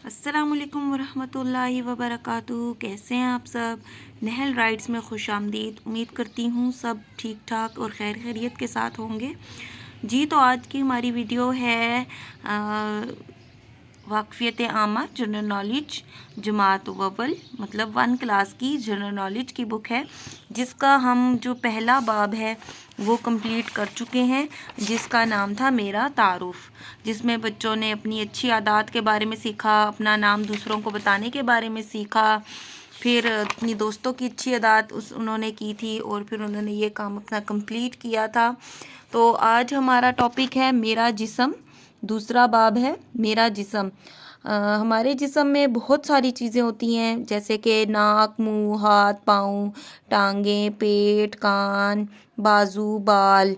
السلام علیکم ورحمۃ اللہ وبرکاتہ. کیسے ہیں آپ سب؟ نہل رائڈس میں خوش آمدید. امید کرتی ہوں سب ٹھیک ٹھاک اور خیر خیریت کے ساتھ ہوں گے. جی تو آج کی ہماری ویڈیو ہے واقفیت عامہ جنرل نالج جماعت اول مطلب 1 کلاس کی جنرل نالج کی بک ہے، جس کا ہم جو پہلا باب ہے وہ کمپلیٹ کر چکے ہیں، جس کا نام تھا میرا تعارف، جس میں بچوں نے اپنی اچھی عادات کے بارے میں سیکھا، اپنا نام دوسروں کو بتانے کے بارے میں سیکھا، پھر اپنی دوستوں کی اچھی عادات انہوں نے کی تھی، اور پھر انہوں نے یہ کام اپنا کمپلیٹ کیا تھا. تو آج ہمارا ٹاپک ہے میرا جسم. دوسرا باب ہے میرا جسم. ہمارے جسم میں بہت ساری چیزیں ہوتی ہیں، جیسے کہ ناک، منہ، ہاتھ، پاؤں، ٹانگیں، پیٹ، کان، بازو، بال،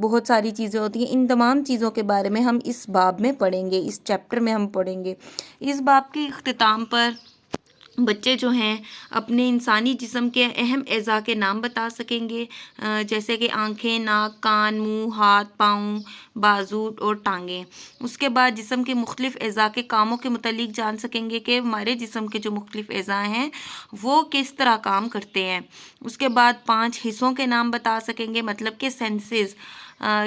بہت ساری چیزیں ہوتی ہیں. ان تمام چیزوں کے بارے میں ہم اس باب میں پڑھیں گے، اس چیپٹر میں ہم پڑھیں گے. اس باب کے اختتام پر بچے جو ہیں اپنے انسانی جسم کے اہم اعضاء کے نام بتا سکیں گے، جیسے کہ آنکھیں، ناک، کان، منہ، ہاتھ، پاؤں، بازو اور ٹانگیں. اس کے بعد جسم کے مختلف اعضاء کے کاموں کے متعلق جان سکیں گے کہ ہمارے جسم کے جو مختلف اعضاء ہیں وہ کس طرح کام کرتے ہیں. اس کے بعد 5 حصوں کے نام بتا سکیں گے، مطلب کہ سینسز،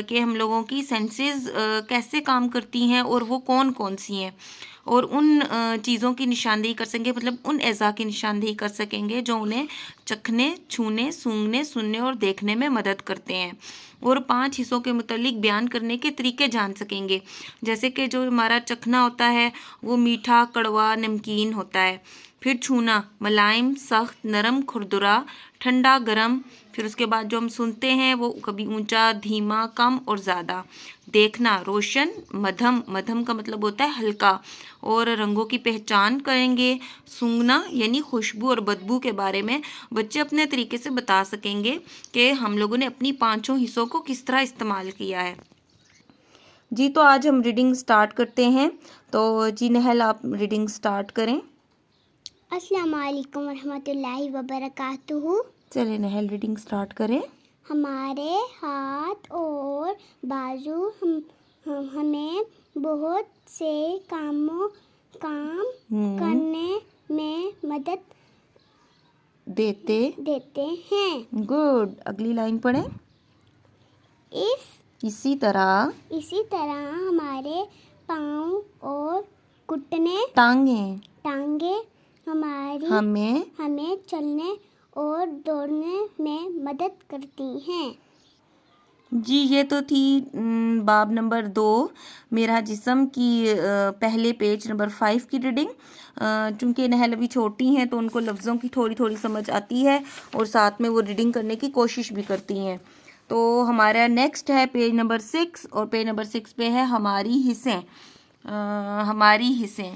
کہ ہم لوگوں کی سینسز کیسے کام کرتی ہیں اور وہ کون کون سی ہیں، اور ان چیزوں کی نشاندہی کر سکیں گے، مطلب ان اعضاء کی نشاندہی کر سکیں گے جو انہیں چکھنے، چھونے، سونگھنے، سننے اور دیکھنے میں مدد کرتے ہیں. اور 5 حصوں کے متعلق بیان کرنے کے طریقے جان سکیں گے، جیسے کہ جو ہمارا چکھنا ہوتا ہے وہ میٹھا، کڑوا، نمکین ہوتا ہے. پھر چھونا ملائم، سخت، نرم، کھردرا، ٹھنڈا، گرم. پھر اس کے بعد جو ہم سنتے ہیں وہ کبھی اونچا، دھیما، کم اور زیادہ. دیکھنا روشن، مدھم، مدھم کا مطلب ہوتا ہے ہلکا، اور رنگوں کی پہچان کریں گے. سونگھنا یعنی خوشبو اور بدبو کے بارے میں بچے اپنے طریقے سے بتا سکیں گے کہ ہم لوگوں نے اپنی 5 حصوں کو کس طرح استعمال کیا ہے. جی تو آج ہم ریڈنگ سٹارٹ کرتے ہیں. تو جی نہل آپ ریڈنگ سٹارٹ کریں. السلام علیکم ورحمۃ اللہ وبرکاتہ. چلے نہل ریڈنگ سٹارٹ کریں. ہمارے ہاتھ اور بازو ہمیں بہت سے کام کرنے میں مدد دیتے ہیں. گڈ. اگلی لائن پڑھیں. اسی طرح ہمارے پاؤں اور گھٹنے، ٹانگیں ہمیں چلنے اور دوڑنے میں مدد کرتی ہیں. جی یہ تو تھی باب نمبر 2 میرا جسم کی پہلے پیج نمبر 5 کی ریڈنگ. چونکہ نہل ابھی چھوٹی ہیں تو ان کو لفظوں کی تھوڑی تھوڑی سمجھ آتی ہے، اور ساتھ میں وہ ریڈنگ کرنے کی کوشش بھی کرتی ہیں. تو ہمارا نیکسٹ ہے پیج نمبر 6، اور پیج نمبر 6 پہ ہے ہماری حصیں.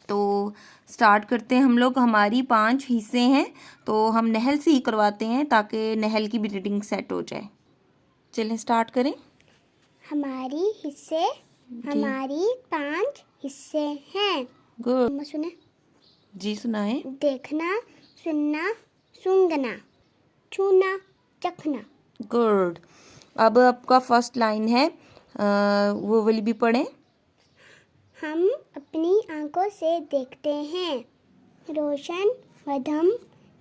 تو سٹارٹ کرتے ہیں ہم لوگ. ہماری 5 حصے ہیں، تو ہم نہل سے ہی کرواتے ہیں تاکہ نہل کی بھی ریڈنگ سیٹ ہو جائے. چلیں سٹارٹ کریں. ہماری 5 حصے ہیں. گڈ. سنیں. جی سنائیں. دیکھنا، سننا، سونگھنا، چھونا، چکھنا. گڈ. اب آپ کا فرسٹ لائن ہے، وہ والی بھی پڑھیں. ہم اپنی آنکھوں سے دیکھتے ہیں، روشن، مدھم،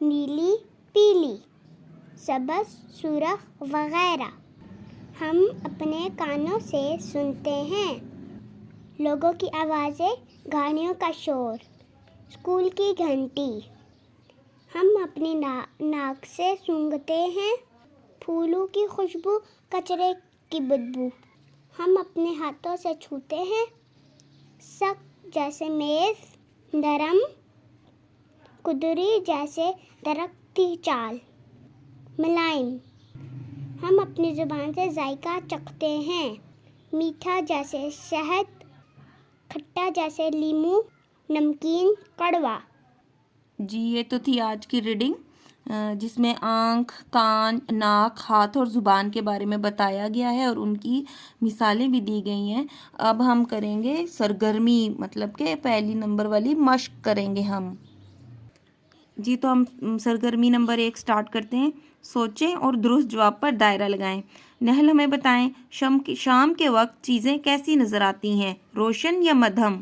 نیلی، پیلی، سبز، سرخ وغیرہ. ہم اپنے کانوں سے سنتے ہیں، لوگوں کی آوازیں، گاڑیوں کا شور، اسکول کی گھنٹی. ہم اپنی ناک سے سونگھتے ہیں، پھولوں کی خوشبو، کچرے کی بدبو. ہم اپنے ہاتھوں سے چھوتے ہیں، سخت جیسے میز، نرم، کدری جیسے درخت کی چال، ملائم. ہم اپنی زبان سے ذائقہ چکھتے ہیں، میٹھا جیسے شہد، کھٹا جیسے لیموں، نمکین، کڑوا. جی یہ تو تھی آج کی ریڈنگ، جس میں آنکھ، کان، ناک، ہاتھ اور زبان کے بارے میں بتایا گیا ہے، اور ان کی مثالیں بھی دی گئی ہیں. اب ہم کریں گے سرگرمی، مطلب کہ پہلی نمبر والی مشق کریں گے ہم. جی تو ہم سرگرمی نمبر 1 سٹارٹ کرتے ہیں. سوچیں اور درست جواب پر دائرہ لگائیں. نہل ہمیں بتائیں شام کے وقت چیزیں کیسی نظر آتی ہیں، روشن یا مدھم؟